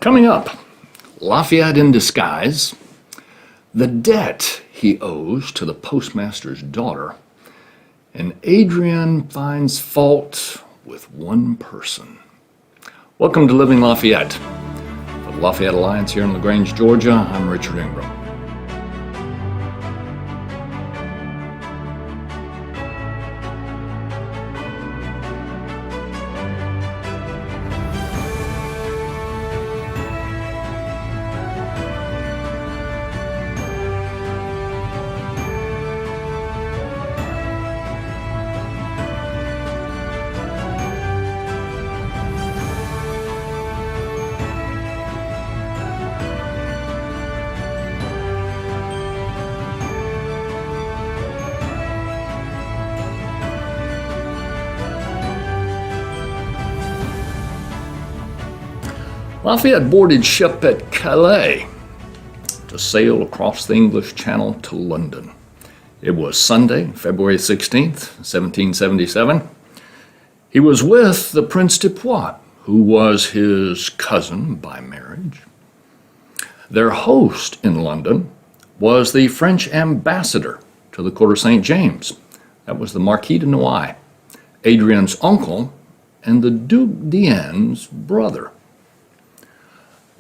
Coming up, Lafayette in disguise, the debt he owes to the postmaster's daughter, and Adrian finds fault with one person. Welcome to Living Lafayette. For the Lafayette Alliance here in LaGrange, Georgia, I'm Richard Ingram. Lafayette boarded ship at Calais to sail across the English Channel to London. It was Sunday, February 16th, 1777. He was with the Prince de Poix, who was his cousin by marriage. Their host in London was the French ambassador to the court of St. James. That was the Marquis de Noailles, Adrian's uncle and the Duc d'Enne's brother.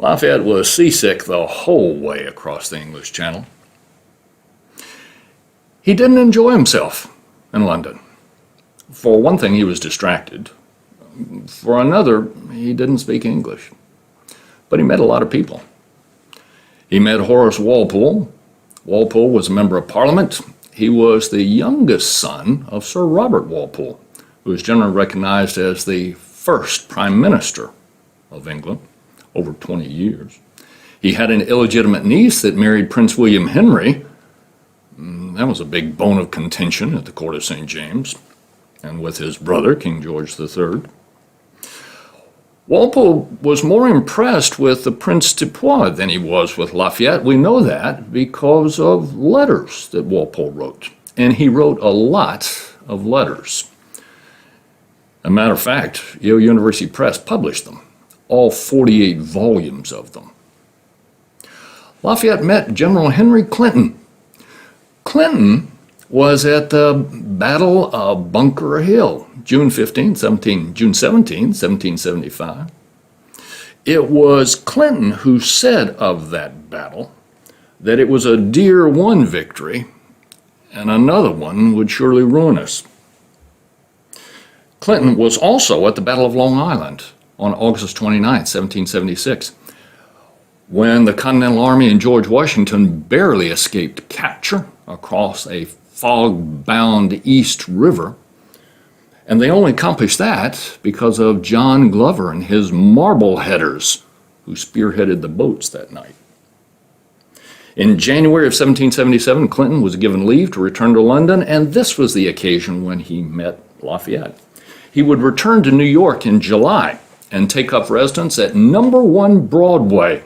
Lafayette was seasick the whole way across the English Channel. He didn't enjoy himself in London. For one thing, he was distracted. For another, he didn't speak English. But he met a lot of people. He met Horace Walpole. Walpole was a member of Parliament. He was the youngest son of Sir Robert Walpole, who is generally recognized as the first Prime Minister of England. Over 20 years. He had an illegitimate niece that married Prince William Henry. That was a big bone of contention at the court of St. James, and with his brother, King George III. Walpole was more impressed with the Prince de Poix than he was with Lafayette. We know that because of letters that Walpole wrote, and he wrote a lot of letters. As a matter of fact, Yale University Press published them. All 48 volumes of them. Lafayette met General Henry Clinton. Clinton was at the Battle of Bunker Hill, June 17, 1775. It was Clinton who said of that battle that it was a dear-won victory and another one would surely ruin us. Clinton was also at the Battle of Long Island on August 29, 1776, when the Continental Army and George Washington barely escaped capture across a fog-bound East River. And they only accomplished that because of John Glover and his Marbleheaders, who spearheaded the boats that night. In January of 1777, Clinton was given leave to return to London, and this was the occasion when he met Lafayette. He would return to New York in July and take up residence at number 1 Broadway,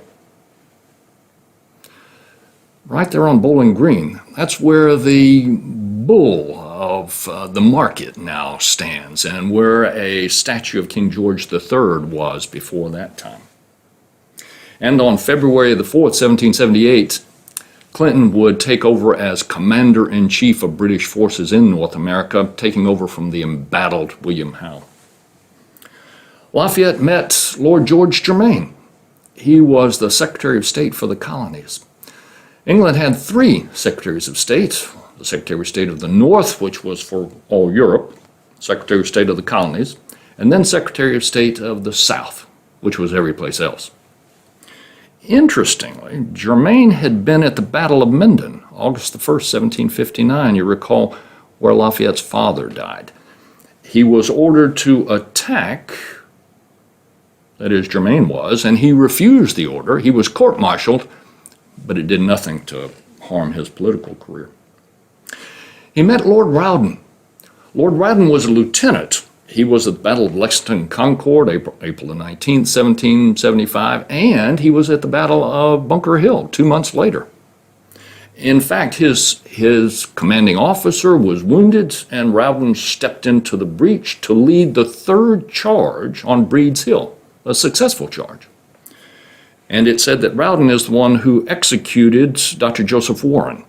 right there on Bowling Green. That's where the bull of the market now stands, and where a statue of King George III was before that time. And on February the 4th, 1778, Clinton would take over as Commander-in-Chief of British forces in North America, taking over from the embattled William Howe. Lafayette met Lord George Germain. He was the Secretary of State for the colonies. England had 3 Secretaries of State: the Secretary of State of the North, which was for all Europe, Secretary of State of the colonies, and then Secretary of State of the South, which was every place else. Interestingly, Germain had been at the Battle of Minden, August the 1st, 1759, you recall, where Lafayette's father died. He was ordered to attack, that is, Germain was, and he refused the order. He was court-martialed, but it did nothing to harm his political career. He met Lord Rawdon. Lord Rawdon was a lieutenant. He was at the Battle of Lexington Concord, April the 19th, 1775, and he was at the Battle of Bunker Hill 2 months later. In fact, his commanding officer was wounded, and Rawdon stepped into the breach to lead the third charge on Breed's Hill, a successful charge. And it said that Rowden is the one who executed Dr. Joseph Warren.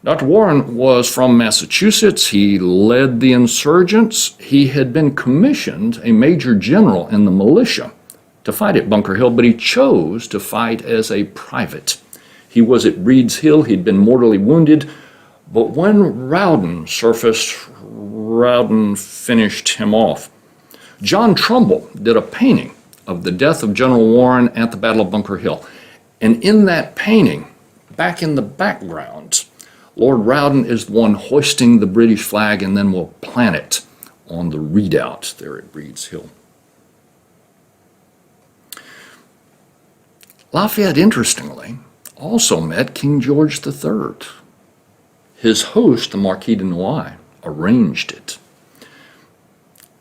Dr. Warren was from Massachusetts. He led the insurgents. He had been commissioned a major general in the militia to fight at Bunker Hill, but he chose to fight as a private. He was at Reed's Hill. He'd been mortally wounded. But when Rowden surfaced, Rowden finished him off. John Trumbull did a painting of the death of General Warren at the Battle of Bunker Hill. And in that painting, back in the background, Lord Rowden is the one hoisting the British flag and then will plant it on the redoubt there at Reed's Hill. Lafayette, interestingly, also met King George III. His host, the Marquis de Noailles, arranged it.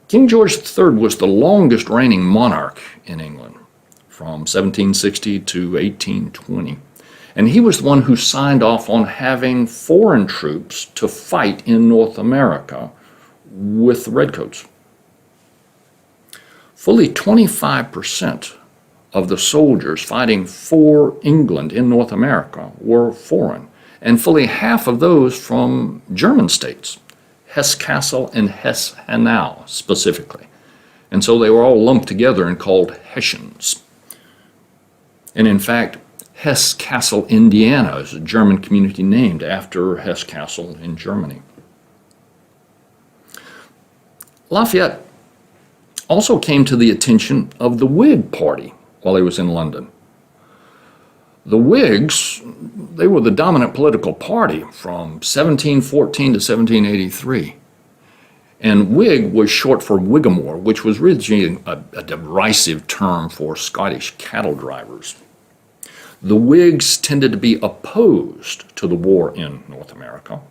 King George III was the longest reigning monarch in England, from 1760 to 1820. And he was the one who signed off on having foreign troops to fight in North America with the Redcoats. Fully 25% of the soldiers fighting for England in North America were foreign, and fully half of those from German states, Hesse-Kassel and Hesse-Hanau specifically. And so they were all lumped together and called Hessians. And in fact, Hesse-Kassel, Indiana is a German community named after Hesse-Kassel in Germany. Lafayette also came to the attention of the Whig Party while he was in London. The Whigs, they were the dominant political party from 1714 to 1783. And Whig was short for Whigamore, which was originally a derisive term for Scottish cattle drivers. The Whigs tended to be opposed to the war in North America.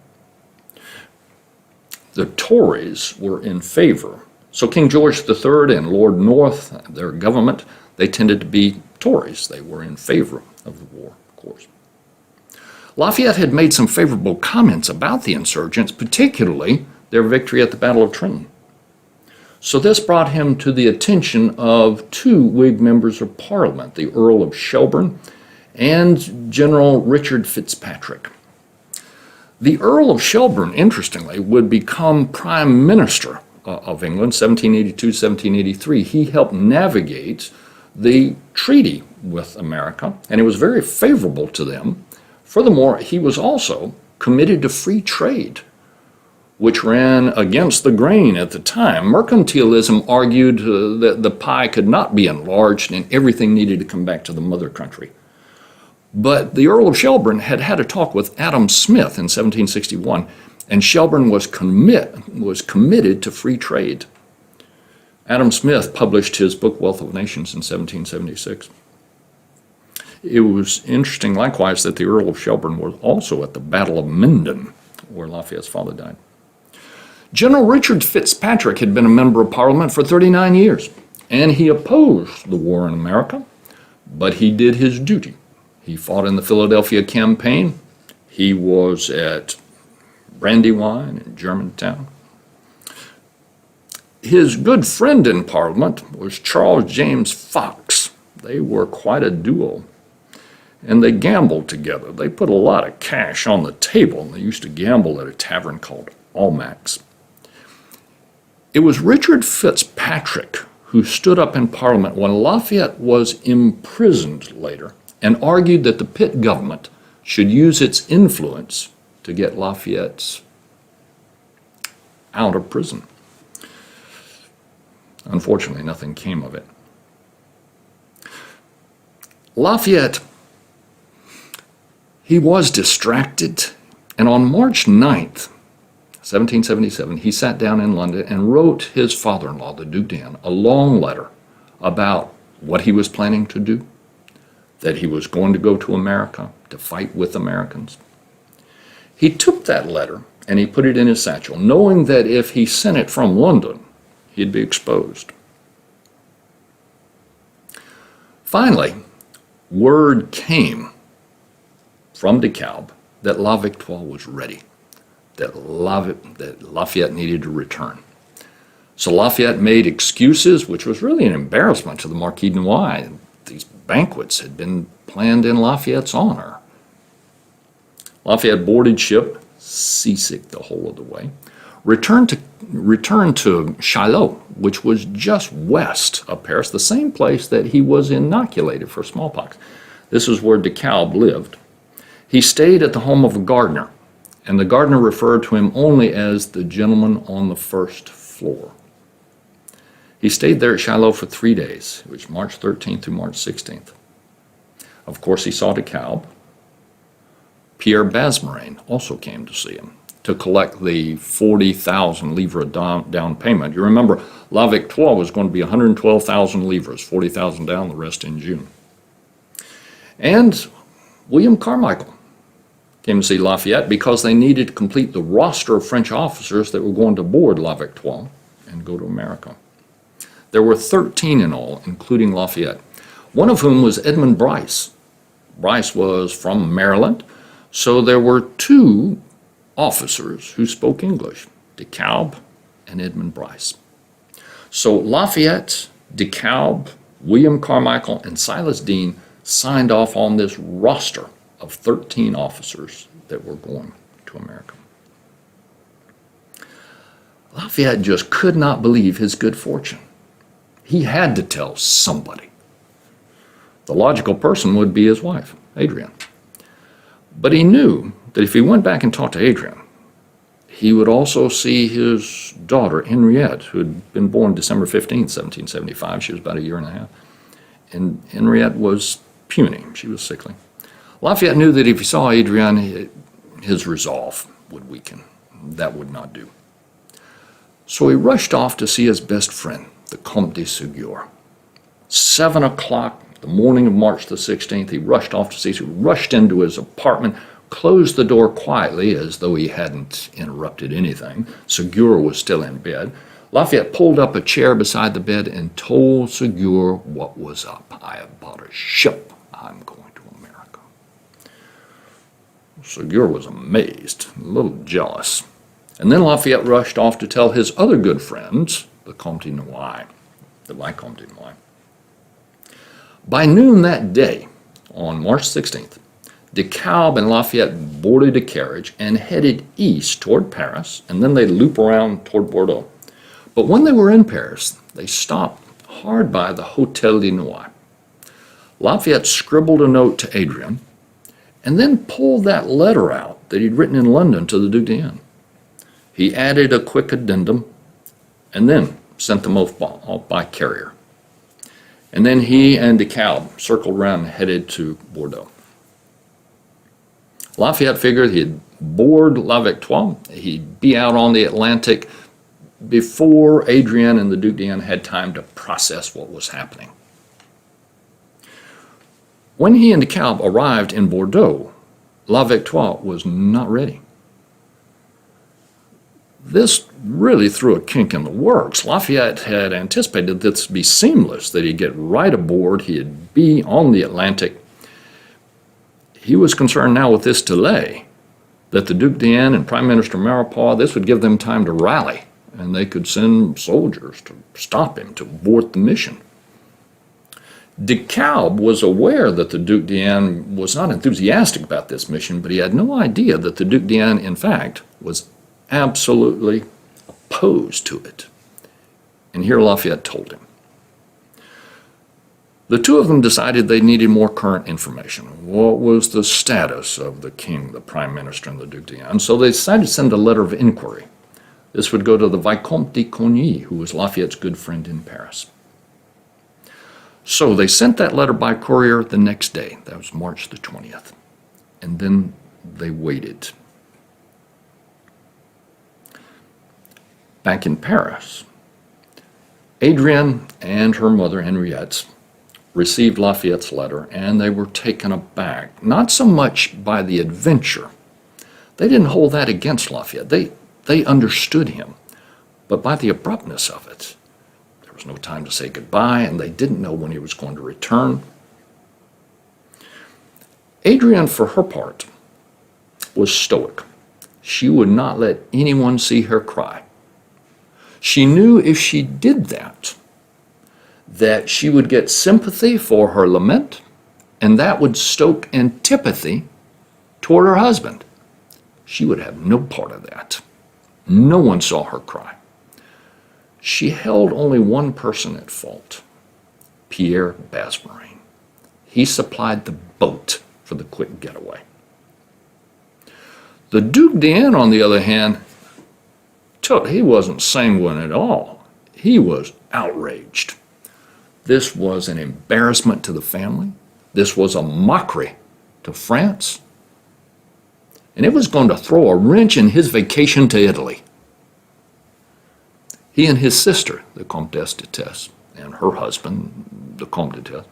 The Tories were in favor. So King George III and Lord North, their government, they tended to be Tories. They were in favor of the war, of course. Lafayette had made some favorable comments about the insurgents, particularly their victory at the Battle of Trenton. So this brought him to the attention of two Whig members of Parliament, the Earl of Shelburne and General Richard Fitzpatrick. The Earl of Shelburne, interestingly, would become Prime Minister of England, 1782-1783. He helped navigate the treaty with America, and it was very favorable to them. Furthermore, he was also committed to free trade, which ran against the grain at the time. Mercantilism argued that the pie could not be enlarged and everything needed to come back to the mother country. But the Earl of Shelburne had had a talk with Adam Smith in 1761, and Shelburne was committed to free trade. Adam Smith published his book, Wealth of Nations, in 1776. It was interesting, likewise, that the Earl of Shelburne was also at the Battle of Minden, where Lafayette's father died. General Richard Fitzpatrick had been a member of Parliament for 39 years, and he opposed the war in America, but he did his duty. He fought in the Philadelphia campaign. He was at Brandywine in Germantown. His good friend in Parliament was Charles James Fox. They were quite a duo, and they gambled together. They put a lot of cash on the table, and they used to gamble at a tavern called Almack's. It was Richard Fitzpatrick who stood up in Parliament when Lafayette was imprisoned later and argued that the Pitt government should use its influence to get Lafayette out of prison. Unfortunately, nothing came of it. Lafayette, he was distracted, and on March 9th, 1777, he sat down in London and wrote his father-in-law, the Duc d'Anne, a long letter about what he was planning to do, that he was going to go to America to fight with Americans. He took that letter and he put it in his satchel, knowing that if he sent it from London, he'd be exposed. Finally, word came from DeKalb that La Victoire was ready, that Lafayette needed to return. So Lafayette made excuses, which was really an embarrassment to the Marquis de Noailles. these banquets had been planned in Lafayette's honor. Lafayette boarded ship, seasick the whole of the way, returned to Shiloh, which was just west of Paris, the same place that he was inoculated for smallpox. This is where DeKalb lived. He stayed at the home of a gardener, and the gardener referred to him only as the gentleman on the first floor. He stayed there at Shiloh for 3 days. It was March 13th through March 16th. Of course, he saw DeKalb. Pierre Basmarin also came to see him to collect the 40,000 livres down payment. You remember, La Victoire was going to be 112,000 livres, 40,000 down, the rest in June. And William Carmichael came to see Lafayette because they needed to complete the roster of French officers that were going to board La Victoire and go to America. There were 13 in all, including Lafayette, one of whom was Edmund Bryce. Bryce was from Maryland, so there were 2 officers who spoke English, DeKalb and Edmund Bryce. So Lafayette, DeKalb, William Carmichael, and Silas Deane signed off on this roster of 13 officers that were going to America. Lafayette just could not believe his good fortune. He had to tell somebody. The logical person would be his wife, Adrienne. But he knew that if he went back and talked to Adrienne, he would also see his daughter, Henriette, who had been born December 15th, 1775. She was about a year and a half. And Henriette was puny. She was sickly. Lafayette knew that if he saw Adrienne, his resolve would weaken. That would not do. So he rushed off to see his best friend, the Comte de Ségur. 7 o'clock, the morning of March the 16th, he rushed off to see, he rushed into his apartment, closed the door quietly as though he hadn't interrupted anything. Ségur was still in bed. Lafayette pulled up a chair beside the bed and told Ségur what was up. I have bought a ship. I'm going to America. Ségur was amazed, a little jealous. And then Lafayette rushed off to tell his other good friends, the Comte de Noailles, the Vicomte de Noailles. By noon that day, on March 16th, DeKalb and Lafayette boarded a carriage and headed east toward Paris, and then they'd loop around toward Bordeaux. But when they were in Paris, they stopped hard by the Hôtel de Noailles. Lafayette scribbled a note to Adrienne, and then pulled that letter out that he'd written in London to the Duc d'Enghien. He added a quick addendum, and then sent them off by carrier. And then he and DeKalb circled around and headed to Bordeaux. Lafayette figured he'd board La Victoire, he'd be out on the Atlantic before Adrienne and the Duc d'Enghien had time to process what was happening. When he and DeKalb arrived in Bordeaux, La Victoire was not ready. This really threw a kink in the works. Lafayette had anticipated this would be seamless, that he'd get right aboard, he'd be on the Atlantic. He was concerned now with this delay, that the Duc d'Enghien and Prime Minister Maurepas, this would give them time to rally, and they could send soldiers to stop him, to abort the mission. DeKalb was aware that the Duc d'Enghien was not enthusiastic about this mission, but he had no idea that the Duc d'Enghien, in fact, was absolutely opposed to it. And here Lafayette told him. The two of them decided they needed more current information. What was the status of the king, the prime minister, and the Duc d'Enghien? So they decided to send a letter of inquiry. This would go to the Vicomte de Cogny, who was Lafayette's good friend in Paris. So they sent that letter by courier the next day. That was March the 20th. And then they waited. Back in Paris, Adrienne and her mother, Henriette, received Lafayette's letter, and they were taken aback, not so much by the adventure. They didn't hold that against Lafayette. They understood him, but by the abruptness of it. There was no time to say goodbye, and they didn't know when he was going to return. Adrienne, for her part, was stoic. She would not let anyone see her cry. She knew if she did that, that she would get sympathy for her lament, and that would stoke antipathy toward her husband. She would have no part of that. No one saw her cry. She held only one person at fault, Pierre Basmarin. He supplied the boat for the quick getaway. The Duc d'Anne, on the other hand, he wasn't sanguine at all. He was outraged. This was an embarrassment to the family. This was a mockery to France. And it was going to throw a wrench in his vacation to Italy. He and his sister, the Comtesse de Tesse, and her husband, the Comte de Tesse,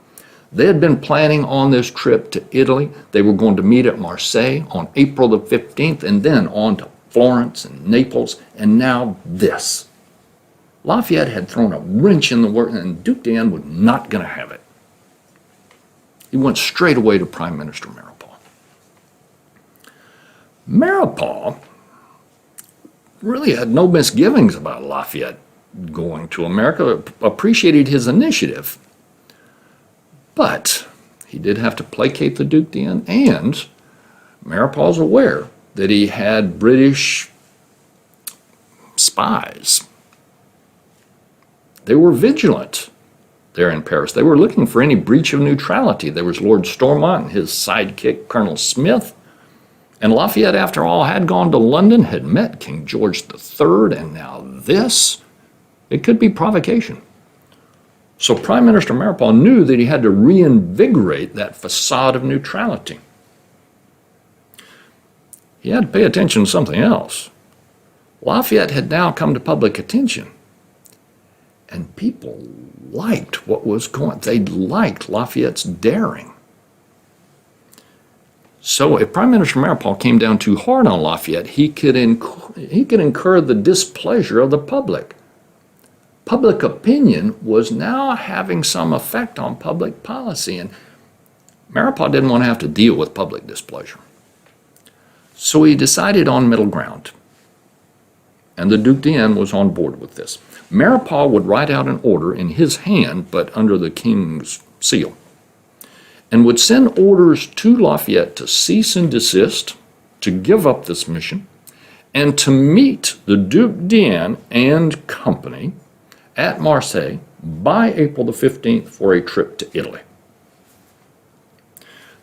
they had been planning on this trip to Italy. They were going to meet at Marseille on April the 15th and then on to Florence and Naples, and now this. Lafayette had thrown a wrench in the works, and Duc d'Anne was not going to have it. He went straight away to Prime Minister Maurepas. Maurepas really had no misgivings about Lafayette going to America, appreciated his initiative. But he did have to placate the Duc d'Anne, and Maurepas was aware that he had British spies. They were vigilant there in Paris. They were looking for any breach of neutrality. There was Lord Stormont and his sidekick, Colonel Smith. And Lafayette, after all, had gone to London, had met King George III, and now this, it could be provocation. So Prime Minister Maurepas knew that he had to reinvigorate that facade of neutrality. He had to pay attention to something else. Lafayette had now come to public attention, and people liked what was going on. They liked Lafayette's daring. So if Prime Minister Maurepas came down too hard on Lafayette, he could incur the displeasure of the public. Public opinion was now having some effect on public policy, and Maurepas didn't want to have to deal with public displeasure. So he decided on middle ground, and the Duc d'Anne was on board with this. Maurepas would write out an order in his hand, but under the king's seal, and would send orders to Lafayette to cease and desist, to give up this mission, and to meet the Duc d'Anne and company at Marseille by April the 15th for a trip to Italy.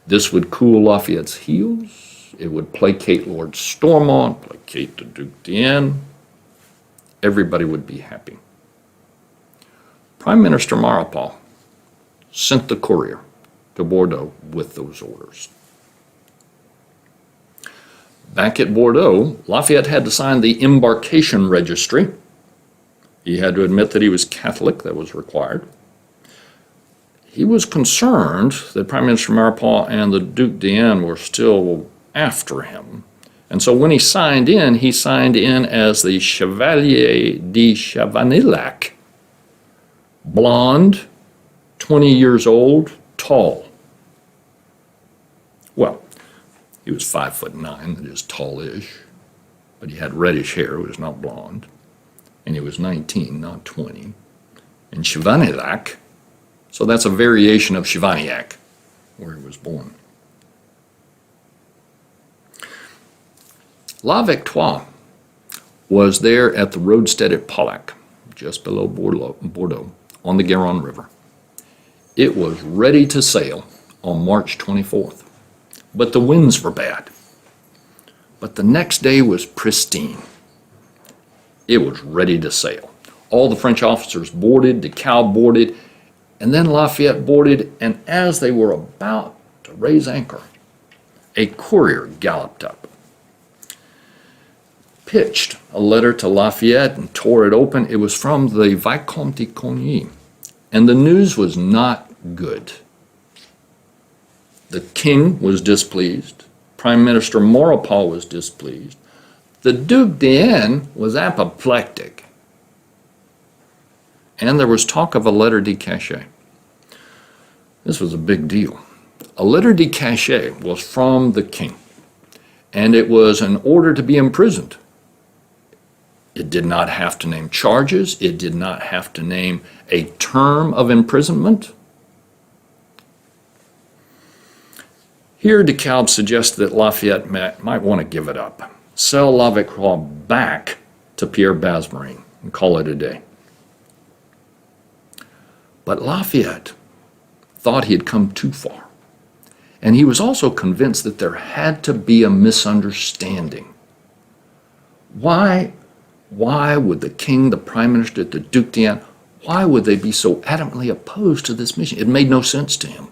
This would cool Lafayette's heels. It would placate Lord Stormont, placate the Duc d'Anne. Everybody would be happy. Prime Minister Maurepas sent the courier to Bordeaux with those orders. Back at Bordeaux, Lafayette had to sign the embarkation registry. He had to admit that he was Catholic. That was required. He was concerned that Prime Minister Maurepas and the Duc d'Anne were still after him. And so when he signed in as the Chevalier de Chavanillac, blonde, 20 years old, tall. Well, he was 5'9", that is tallish, but he had reddish hair, it was not blonde. And he was 19, not 20. And Chavanillac, so that's a variation of Chevaniac, where he was born. La Victoire was there at the roadstead at Pauillac, just below Bordeaux, on the Garonne River. It was ready to sail on March 24th, but the winds were bad. But the next day was pristine. It was ready to sail. All the French officers boarded, Decal boarded, and then Lafayette boarded, and as they were about to raise anchor, a courier galloped up, pitched a letter to Lafayette and tore it open. It was from the Vicomte de Coligny, and the news was not good. The king was displeased. Prime Minister Maurepas was displeased. The Duc d'Anne was apoplectic. And there was talk of a lettre de cachet. This was a big deal. A lettre de cachet was from the king, and it was an order to be imprisoned It did not have to name charges. It did not have to name a term of imprisonment. Here, DeKalb suggests that Lafayette might want to give it up, sell Lavecroix back to Pierre Bazmarine, and call it a day. But Lafayette thought he had come too far, and he was also convinced that there had to be a misunderstanding. Why would the king, the prime minister, the Duc d'Enghien, why would they be so adamantly opposed to this mission? It made no sense to him.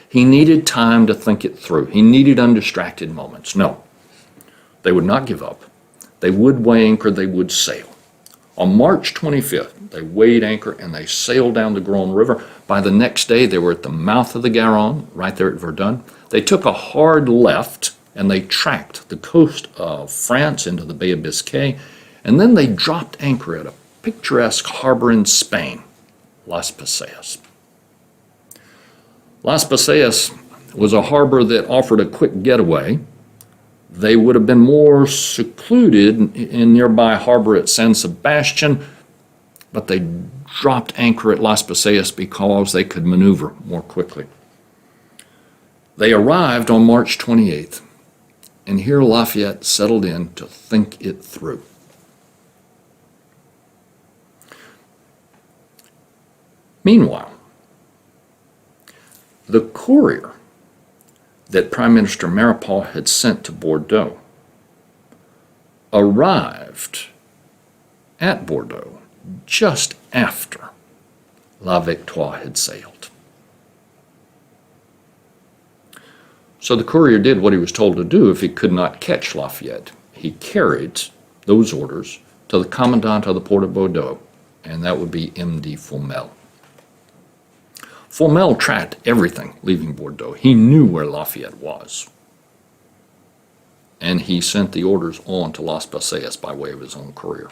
He needed time to think it through. He needed undistracted moments. No, they would not give up. They would weigh anchor, they would sail. On March 25th, they weighed anchor and they sailed down the Garonne River. By the next day, they were at the mouth of the Garonne, right there at Verdun. They took a hard left and they tracked the coast of France into the Bay of Biscay, and then they dropped anchor at a picturesque harbor in Spain, Las Paseas. Las Paseas was a harbor that offered a quick getaway. They would have been more secluded in nearby harbor at San Sebastian, but they dropped anchor at Las Paseas because they could maneuver more quickly. They arrived on March 28th, and here Lafayette settled in to think it through. Meanwhile, the courier that Prime Minister Maurepas had sent to Bordeaux arrived at Bordeaux just after La Victoire had sailed. So the courier did what he was told to do if he could not catch Lafayette. He carried those orders to the commandant of the port of Bordeaux, and that would be M.D. Fourmel. Fourmel tracked everything leaving Bordeaux. He knew where Lafayette was. And he sent the orders on to Las Paseas by way of his own courier.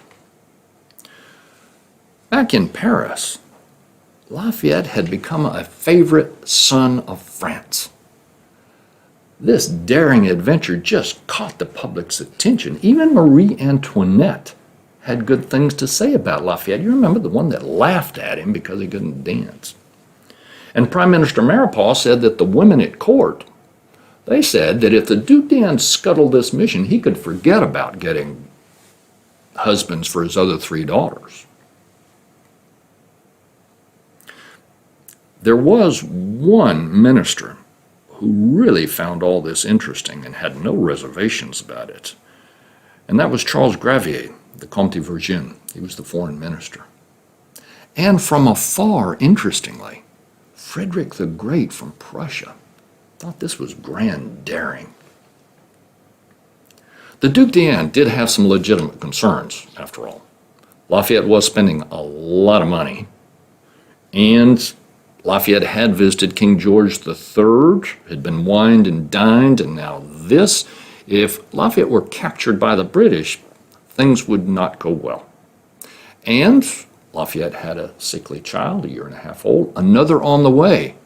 Back in Paris, Lafayette had become a favorite son of France. This daring adventure just caught the public's attention. Even Marie Antoinette had good things to say about Lafayette. You remember the one that laughed at him because he couldn't dance. And Prime Minister Maurepas said that the women at court, they said that if the Duc d'Enghien scuttled this mission, he could forget about getting husbands for his other 3 daughters. There was one minister who really found all this interesting and had no reservations about it, and that was Charles Gravier, the Comte de Vergennes. He was the foreign minister. And from afar, interestingly, Frederick the Great from Prussia thought this was grand daring. The Duc d'Enghien did have some legitimate concerns, after all. Lafayette was spending a lot of money, and Lafayette had visited King George III, had been wined and dined, and now this. If Lafayette were captured by the British, things would not go well. And Lafayette had a sickly child, 1.5 years old, another on the way.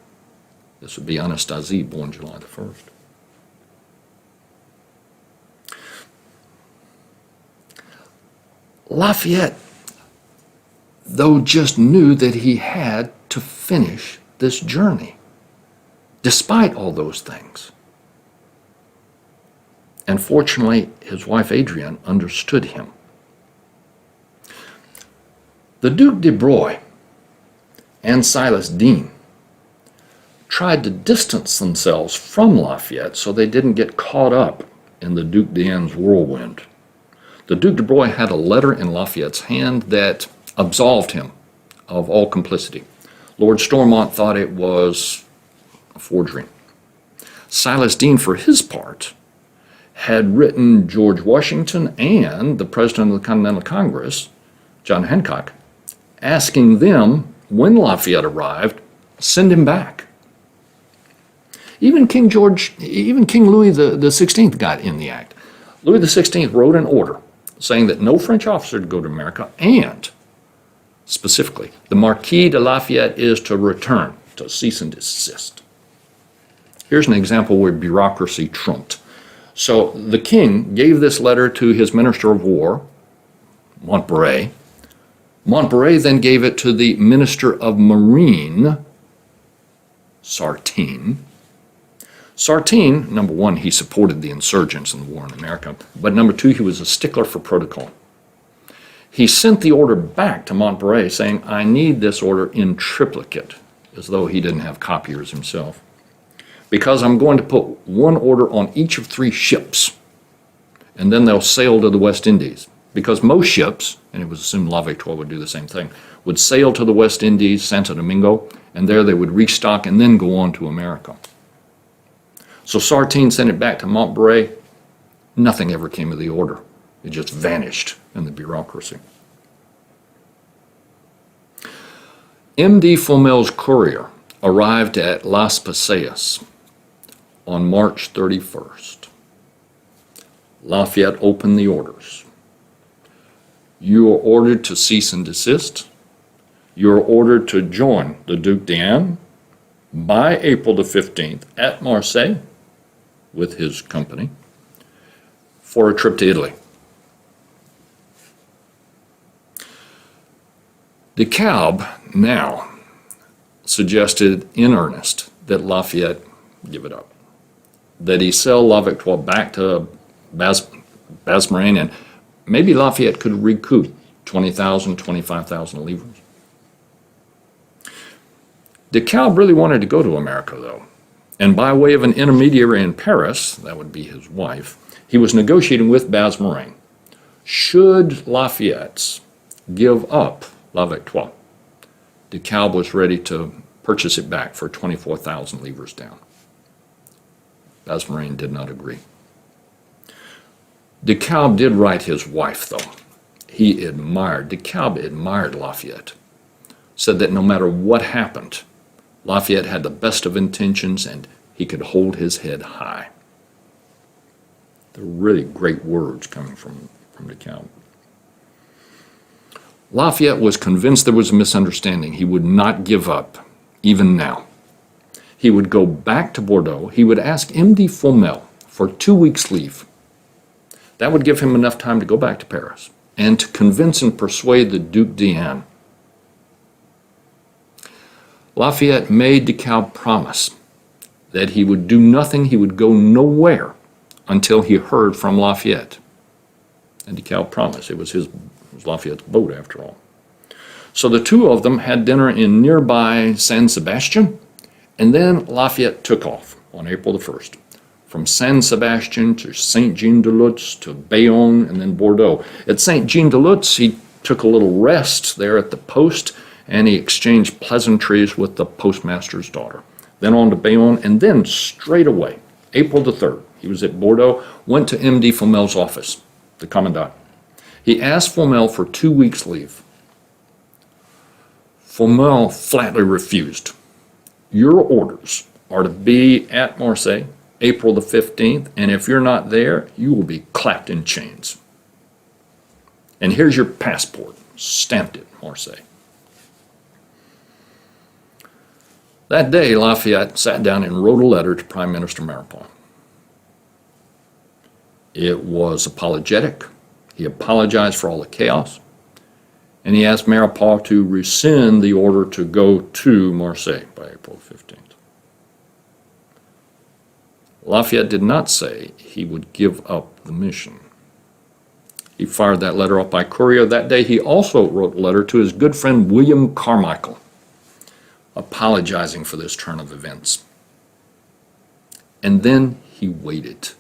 This would be Anastasie, born July the 1st. Lafayette, though, just knew that he had to finish this journey, despite all those things. And fortunately, his wife Adrienne understood him. The Duc de Broglie and Silas Deane tried to distance themselves from Lafayette so they didn't get caught up in the Duc d'Engien's whirlwind. The Duc de Broglie had a letter in Lafayette's hand that absolved him of all complicity. Lord Stormont thought it was a forgery. Silas Deane, for his part, had written George Washington and the President of the Continental Congress, John Hancock, asking them, when Lafayette arrived, send him back. Even King Louis the 16th got in the act. Louis the 16th wrote an order saying that no French officer to go to America, and specifically, the Marquis de Lafayette is to return, to cease and desist. Here's an example where bureaucracy trumped. So the king gave this letter to his Minister of War, Montbray. Montbray then gave it to the Minister of Marine, Sartine. Sartine, number one, he supported the insurgents in the war in America, but number two, he was a stickler for protocol. He sent the order back to Montbray saying, I need this order in triplicate, as though he didn't have copiers himself, because I'm going to put one order on each of 3 ships, and then they'll sail to the West Indies. Because most ships, and it was assumed La Victoire would do the same thing, would sail to the West Indies, Santo Domingo, and there they would restock and then go on to America. So Sartine sent it back to Montbray. Nothing ever came of the order. It just vanished in the bureaucracy. M.D. Fomel's courier arrived at Las Paseas on March 31st. Lafayette opened the orders. You are ordered to cease and desist. You are ordered to join the Duc d'Anne by April the 15th at Marseille with his company for a trip to Italy. DeKalb now suggested in earnest that Lafayette give it up, that he sell La Victoire back to Bazmarin, and maybe Lafayette could recoup 20,000, 25,000 livres. DeKalb really wanted to go to America, though, and by way of an intermediary in Paris, that would be his wife, he was negotiating with Bazmarin. Should Lafayette give up La Victoire, DeKalb was ready to purchase it back for 24,000 livres down. Bazmarin did not agree. DeKalb did write his wife, though. DeKalb admired Lafayette, said that no matter what happened, Lafayette had the best of intentions and he could hold his head high. They're really great words coming from DeKalb. Lafayette was convinced there was a misunderstanding. He would not give up, even now. He would go back to Bordeaux. He would ask M.D. Fomel for 2 weeks' leave. That would give him enough time to go back to Paris and to convince and persuade the Duc d'Anne. Lafayette made DeKalb promise that he would do nothing, he would go nowhere until he heard from Lafayette. And DeKalb promised. It was Lafayette's boat, after all. So the two of them had dinner in nearby San Sebastian, and then Lafayette took off on April the 1st. From San Sebastian to Saint-Jean-de-Luz to Bayonne and then Bordeaux. At Saint-Jean-de-Luz, he took a little rest there at the post, and he exchanged pleasantries with the postmaster's daughter. Then on to Bayonne, and then straight away, April the 3rd, he was at Bordeaux, went to M.D. Fomel's office, the commandant. He asked Fomel for 2 weeks' leave. Fomel flatly refused. Your orders are to be at Marseille April the 15th, and if you're not there, you will be clapped in chains. And here's your passport, stamped it, Marseille. That day, Lafayette sat down and wrote a letter to Prime Minister Maurepas. It was apologetic. He apologized for all the chaos, and he asked Maurepas to rescind the order to go to Marseille by April 15th. Lafayette did not say he would give up the mission. He fired that letter off by courier. That day, he also wrote a letter to his good friend William Carmichael, apologizing for this turn of events. And then he waited.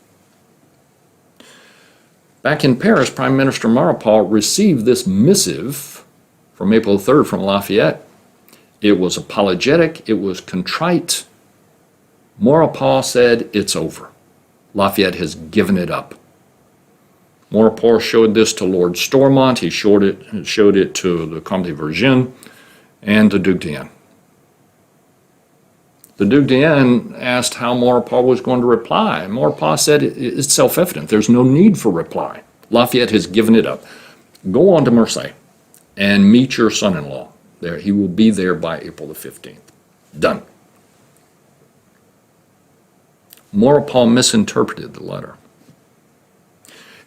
Back in Paris, Prime Minister Maurepas received this missive from April 3rd from Lafayette. It was apologetic. It was contrite. Maurepas said, it's over. Lafayette has given it up. Maurepas showed this to Lord Stormont. He showed it to the Comte de Vergennes and the Duc d'Anne. The Duc d'Anne asked how Maurepas was going to reply. Maurepas said, it's self-evident. There's no need for reply. Lafayette has given it up. Go on to Marseille and meet your son-in-law there. He will be there by April the 15th. Done. Maurepas misinterpreted the letter.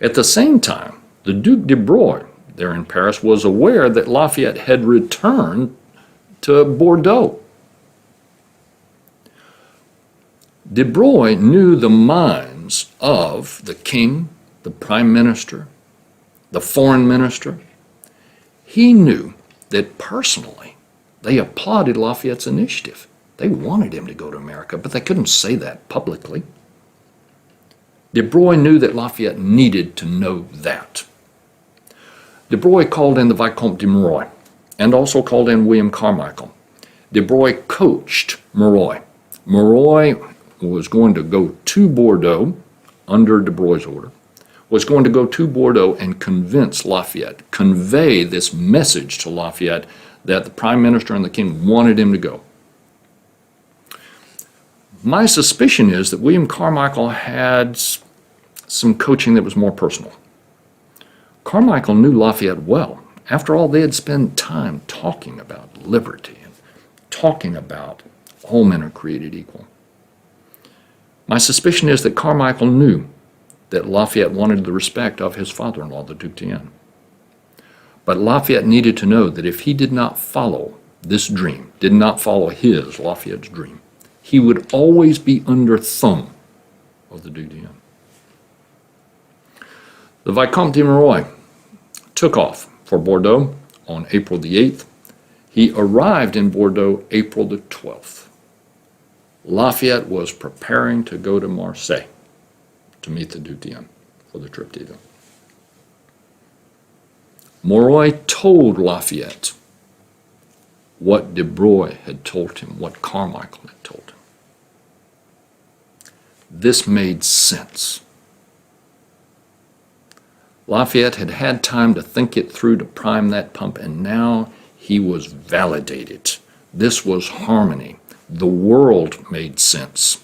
At the same time, the Duc de Broglie, there in Paris was aware that Lafayette had returned to Bordeaux. De Broglie knew the minds of the king, the prime minister, the foreign minister. He knew that personally they applauded Lafayette's initiative. They wanted him to go to America, but they couldn't say that publicly. De Broglie knew that Lafayette needed to know that. De Broglie called in the Vicomte de Monroy and also called in William Carmichael. De Broglie coached Monroy. Monroy was going to go to Bordeaux under de Broglie's order, was going to go to Bordeaux and convince Lafayette, convey this message to Lafayette that the prime minister and the king wanted him to go. My suspicion is that William Carmichael had some coaching that was more personal. Carmichael knew Lafayette well. After all, they had spent time talking about liberty and talking about all men are created equal. My suspicion is that Carmichael knew that Lafayette wanted the respect of his father-in-law, the Duc d'Enghien. But Lafayette needed to know that if he did not follow this dream, did not follow his, Lafayette's dream, he would always be under thumb of the Duc d'Enghien. The Vicomte de Monroy took off for Bordeaux on April the 8th. He arrived in Bordeaux April the 12th. Lafayette was preparing to go to Marseille to meet the Duc d'Enghien for the trip thither. Monroy told Lafayette what de Broglie had told him, what Carmichael had told him. This made sense. Lafayette had had time to think it through, to prime that pump, and now he was validated. This was harmony. The world made sense.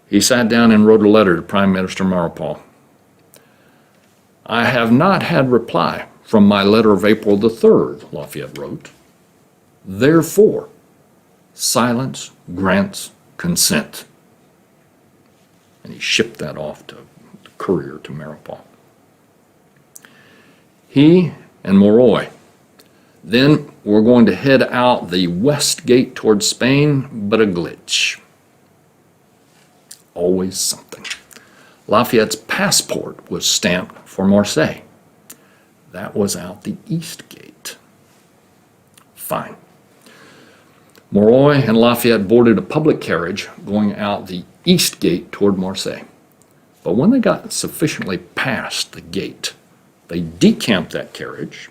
He sat down and wrote a letter to Prime Minister Maurepas. I have not had reply from my letter of April the 3rd, Lafayette wrote. Therefore, silence grants consent. And he shipped that off to the courier to Maurepas. He and Monroy then were going to head out the west gate towards Spain, but a glitch. Always something. Lafayette's passport was stamped for Marseille. That was out the east gate. Fine. Monroy and Lafayette boarded a public carriage going out the east gate toward Marseille. But when they got sufficiently past the gate, they decamped that carriage.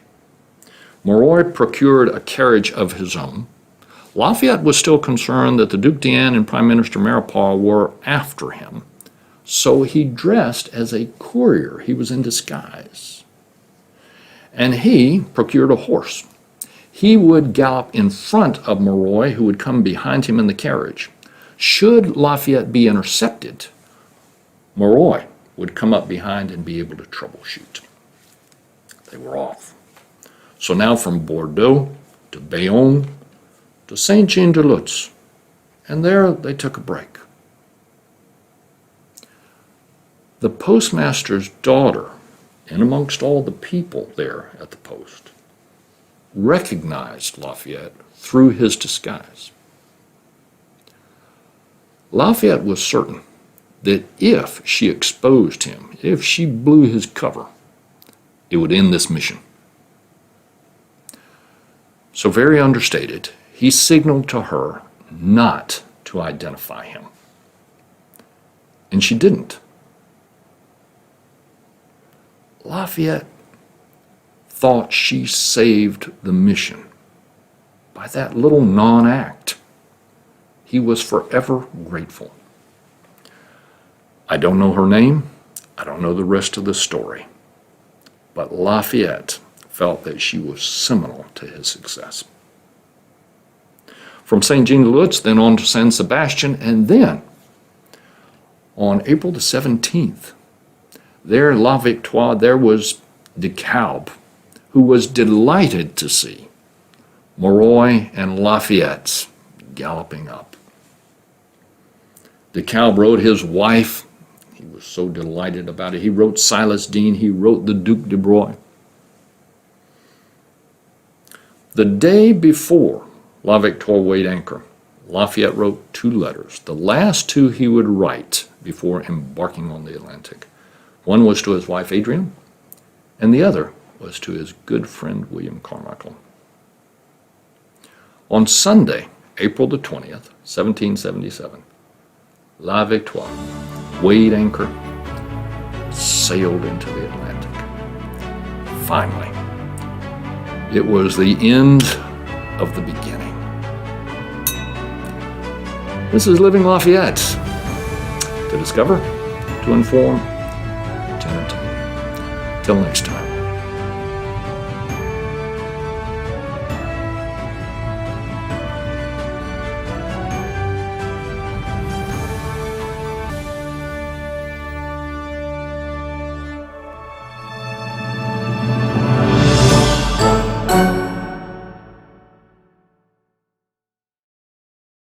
Monroy procured a carriage of his own. Lafayette was still concerned that the Duc d'Enghien and Prime Minister Maurepas were after him, so he dressed as a courier. He was in disguise. And he procured a horse. He would gallop in front of Monroy, who would come behind him in the carriage. Should Lafayette be intercepted, Monroy would come up behind and be able to troubleshoot. They were off. So now from Bordeaux to Bayonne to Saint-Jean-de-Luz, and there they took a break. The postmaster's daughter, in amongst all the people there at the post, recognized Lafayette through his disguise. Lafayette was certain that if she exposed him, if she blew his cover, it would end this mission. So very understated, he signaled to her not to identify him. And she didn't. Lafayette thought she saved the mission by that little non-act. He was forever grateful. I don't know her name. I don't know the rest of the story. But Lafayette felt that she was seminal to his success. From Saint-Jean-de-Luz, then on to San Sebastian, and then on April the 17th, there in La Victoire, there was de Kalb, who was delighted to see Monroy and Lafayette galloping up. De Kalb rode his wife. He was so delighted about it. He wrote Silas Deane. He wrote the Duc de Broye. The day before La Victoire weighed anchor, Lafayette wrote 2 letters, the last 2 he would write before embarking on the Atlantic. One was to his wife Adrienne, and the other was to his good friend William Carmichael. On Sunday, April the 20th, 1777, La Victoire weighed anchor, sailed into the Atlantic. Finally, it was the end of the beginning. This is Living Lafayette. To discover, to inform, to entertain. Till next time.